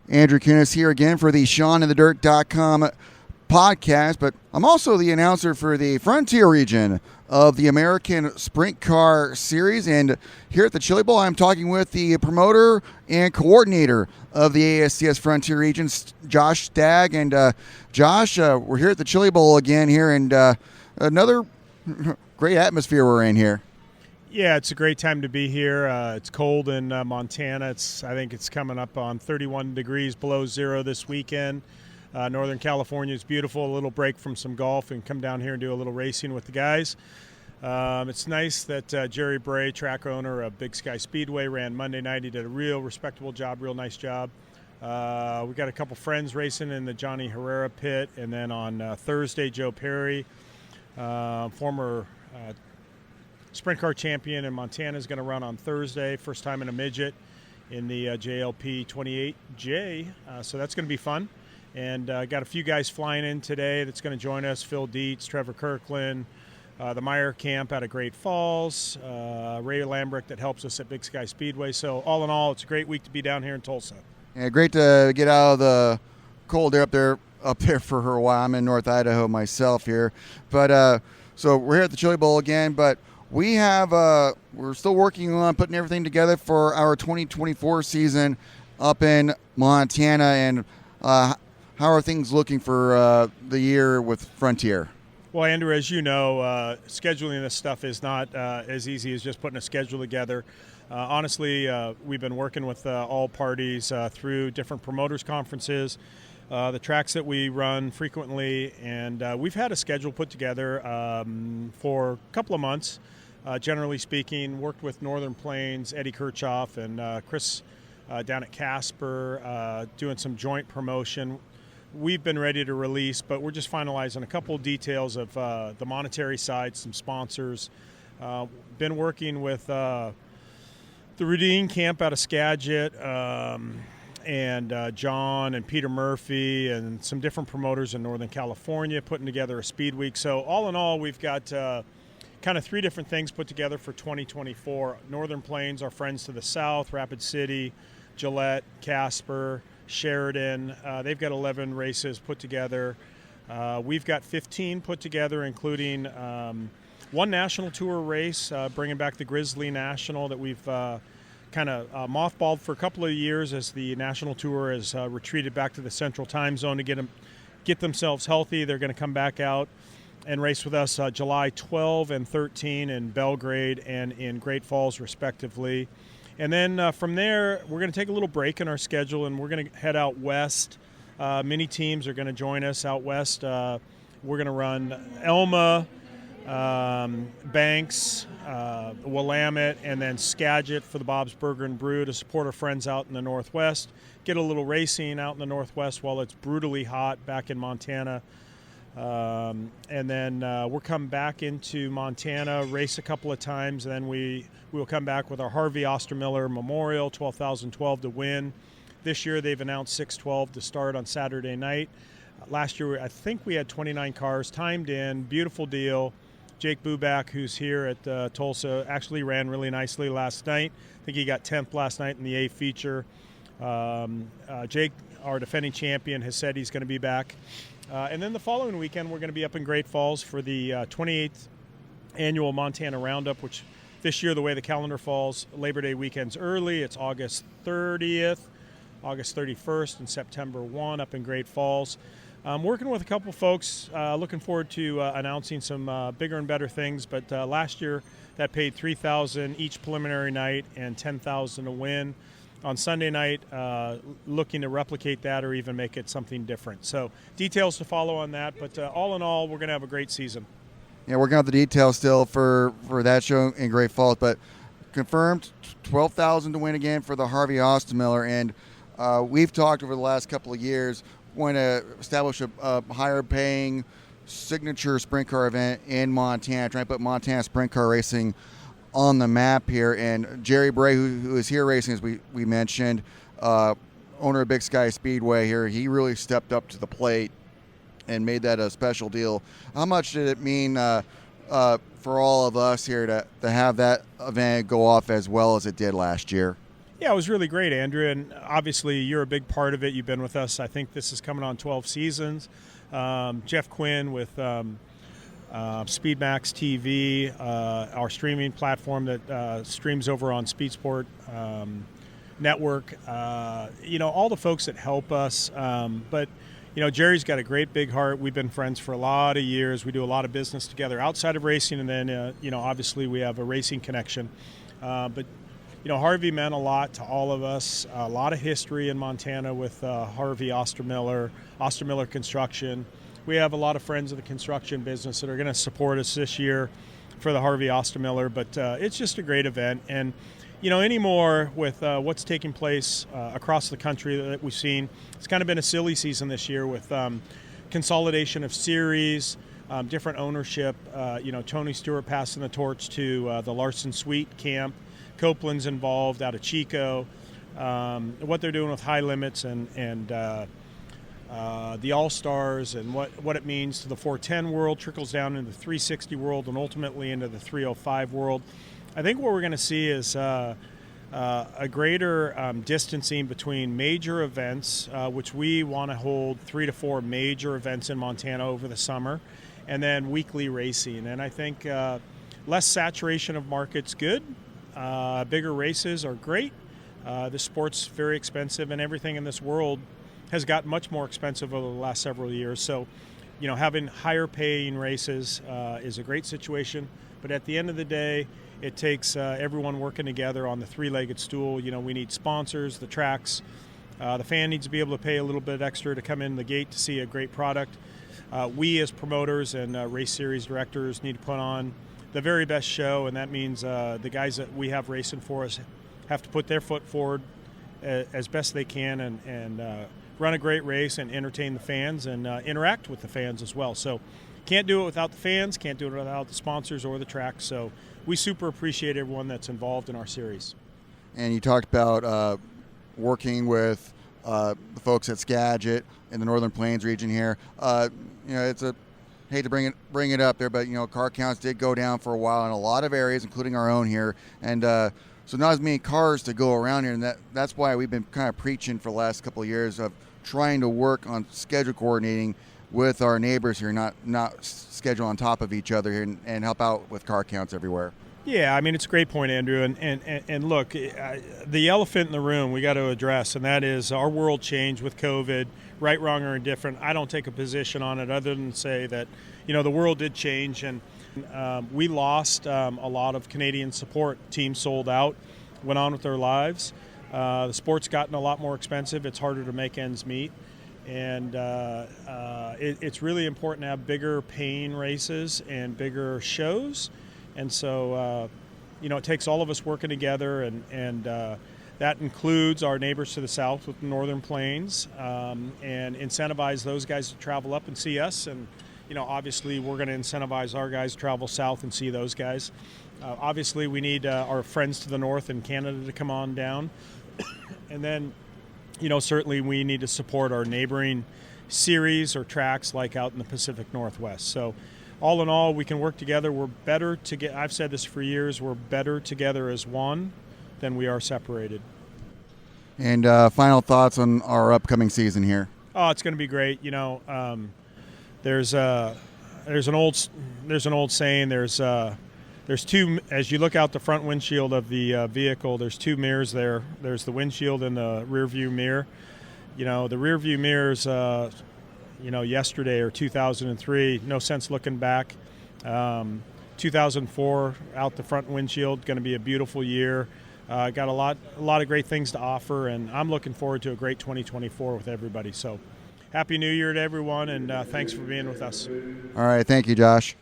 Andrew Kunas here again for the SeanInTheDirt.com podcast, but I'm also the announcer for the Frontier Region of the American Sprint Car Series, and here at the Chili Bowl, I'm talking with the promoter and coordinator of the ASCS Frontier Region, Josh Stagg. And Josh, we're here at the Chili Bowl again here, and another great atmosphere we're in here. Yeah, it's a great time to be here. It's cold in Montana. I think it's coming up on 31 degrees below zero this weekend. Northern California is beautiful. A little break from some golf and come down here and do a little racing with the guys. It's nice that Jerry Bray, track owner of Big Sky Speedway, ran Monday night. He did a real respectable job, real nice job. We got a couple friends racing in the Johnny Herrera pit, and then on Thursday, Joe Perry, former sprint car champion in Montana, is going to run on Thursday, first time in a midget in the JLP 28J, so that's going to be fun. And got a few guys flying in today that's going to join us: Phil Dietz, Trevor Kirkland, the Meyer camp out of Great Falls, Ray Lambrick that helps us at Big Sky Speedway. So all in all, it's a great week to be down here in Tulsa. Yeah, great to get out of the cold air up there for a while. I'm in North Idaho myself here, but so we're here at the Chili Bowl again, but we're still working on putting everything together for our 2024 season up in Montana. And how are things looking for the year with Frontier? Well, Andrew, as you know, scheduling this stuff is not as easy as just putting a schedule together. Honestly, we've been working with all parties through different promoters conferences, the tracks that we run frequently, and we've had a schedule put together for a couple of months. Generally speaking, worked with Northern Plains, Eddie Kirchhoff, and Chris down at Casper, doing some joint promotion. We've been ready to release, but we're just finalizing a couple of details of the monetary side, some sponsors. Been working with the Rudine camp out of Skagit, and John and Peter Murphy and some different promoters in Northern California putting together a speed week. So all in all, we've got kind of three different things put together for 2024. Northern Plains, our friends to the south, Rapid City, Gillette, Casper, Sheridan. They've got 11 races put together. We've got 15 put together, including one national tour race, bringing back the Grizzly National that we've kind of mothballed for a couple of years as the national tour has retreated back to the central time zone to get themselves healthy. They're going to come back out and race with us July 12 and 13 in Belgrade and in Great Falls, respectively. And then from there, we're going to take a little break in our schedule, and we're going to head out west. Many teams are going to join us out west. We're going to run Elma, Banks, Willamette, and then Skagit for the Bob's Burger and Brew to support our friends out in the Northwest. Get a little racing out in the Northwest while it's brutally hot back in Montana. And then we'll come back into Montana, race a couple of times, and then we will come back with our Harvey Ostermiller Memorial, 12,012 to win. This year they've announced 612 to start on Saturday night. Last year I think we had 29 cars timed in, beautiful deal. Jake Buback, who's here at Tulsa, actually ran really nicely last night. I think he got 10th last night in the A feature. Jake, our defending champion, has said he's going to be back. And then the following weekend, we're going to be up in Great Falls for the 28th annual Montana Roundup, which this year, the way the calendar falls, Labor Day weekend's early. It's August 30th, August 31st, and September 1 up in Great Falls. Working with a couple folks, looking forward to announcing some bigger and better things. But last year, that paid $3,000 each preliminary night and $10,000 to win. On Sunday night, looking to replicate that or even make it something different. So details to follow on that, but all in all, we're going to have a great season. Yeah, working out the details still for that show in Great Falls, but confirmed $12,000 to win again for the Harvey Ostermiller. And we've talked over the last couple of years, want to establish a higher paying signature sprint car event in Montana, trying to put Montana sprint car racing on the map here. And Jerry Bray, who is here racing, as we mentioned, owner of Big Sky Speedway here, he really stepped up to the plate and made that a special deal. How much did it mean for all of us here to have that event go off as well as it did last year? Yeah, it was really great, Andrew, and obviously you're a big part of it. You've been with us. I think this is coming on 12 seasons. Jeff Quinn with SpeedMax TV, our streaming platform that streams over on SpeedSport Network. All the folks that help us. But Jerry's got a great big heart. We've been friends for a lot of years. We do a lot of business together outside of racing, and then obviously we have a racing connection. But Harvey meant a lot to all of us. A lot of history in Montana with Harvey Ostermiller Construction. We have a lot of friends of the construction business that are going to support us this year for the Harvey Ostermiller. But it's just a great event. And, anymore with what's taking place across the country that we've seen, it's kind of been a silly season this year with consolidation of series, different ownership. Tony Stewart passing the torch to the Larson Sweet camp. Copeland's involved out of Chico. What they're doing with high limits and the All-Stars and what it means to the 410 world trickles down into the 360 world and ultimately into the 305 world. I think what we're going to see is a greater distancing between major events, which we want to hold 3 to 4 major events in Montana over the summer, and then weekly racing. And I think less saturation of market's good. Bigger races are great. The sport's very expensive, and everything in this world has gotten much more expensive over the last several years. So, having higher paying races is a great situation. But at the end of the day, it takes everyone working together on the three-legged stool. We need sponsors, the tracks. The fan needs to be able to pay a little bit extra to come in the gate to see a great product. We as promoters and race series directors need to put on the very best show, and that means the guys that we have racing for us have to put their foot forward as best they can and run a great race and entertain the fans and interact with the fans as well. So can't do it without the fans, can't do it without the sponsors or the tracks. So we super appreciate everyone that's involved in our series. And you talked about working with the folks at Skagit in the Northern Plains region here. It's a hate to bring it up there, but car counts did go down for a while in a lot of areas, including our own here, and so not as many cars to go around here, and that's why we've been kind of preaching for the last couple of years of trying to work on schedule coordinating with our neighbors here, not schedule on top of each other here, and help out with car counts everywhere. Yeah, I mean, it's a great point, Andrew. And look, the elephant in the room we got to address, and that is our world changed with COVID, right, wrong, or indifferent. I don't take a position on it other than say that, the world did change, and we lost a lot of Canadian support. Teams sold out, went on with their lives. The sport's gotten a lot more expensive. It's harder to make ends meet. And it's really important to have bigger paying races and bigger shows. And so, it takes all of us working together, and that includes our neighbors to the south with the Northern Plains, and incentivize those guys to travel up and see us. And, obviously we're going to incentivize our guys to travel south and see those guys. Obviously we need our friends to the north in Canada to come on down. And then, certainly we need to support our neighboring series or tracks like out in the Pacific Northwest. So, all in all, we can work together. We're better together. I've said this for years. We're better together as one than we are separated. And final thoughts on our upcoming season here. Oh, it's going to be great. There's an old saying. There's two. As you look out the front windshield of the vehicle, there's two mirrors there. There's the windshield and the rear view mirror. The rear view mirrors. Yesterday or 2003, no sense looking back. 2004 out the front windshield, going to be a beautiful year. Got a lot of great things to offer, and I'm looking forward to a great 2024 with everybody. So, Happy New Year to everyone, and thanks for being with us. All right, thank you, Josh.